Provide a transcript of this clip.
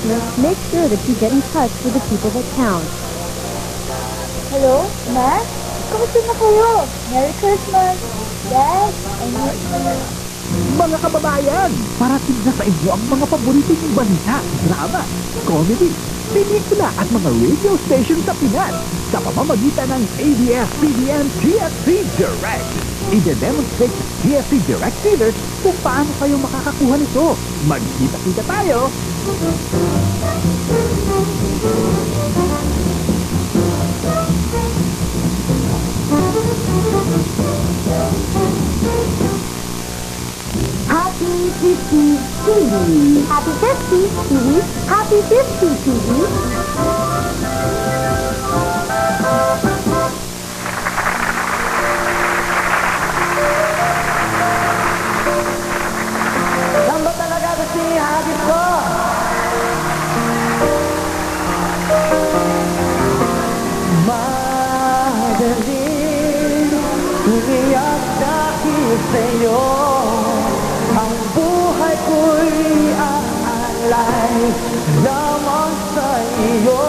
Christmas, make sure that you get in touch with the people that count. Hello, Ma? Kamusta na kayo? Merry Christmas! Dad, I miss you. Mga kababayan, parating na sa inyo ang mga paborito niyong balita, drama, comedy, pelikula at mga radio station sa Pinas sa pamamagitan ng ABS-CBN TFC Direct. I-demonstrate sa TFC Direct dealers kung paano kayo makakakuha nito. Magkita-kita tayo! Happy 50 TV! Happy 50 TV! Happy 50 TV! Saan ba talaga gusto ihagis ko? Madaling umiyak dahil sa'yo. Ang buhay ko'y aalay lamang sa iyo.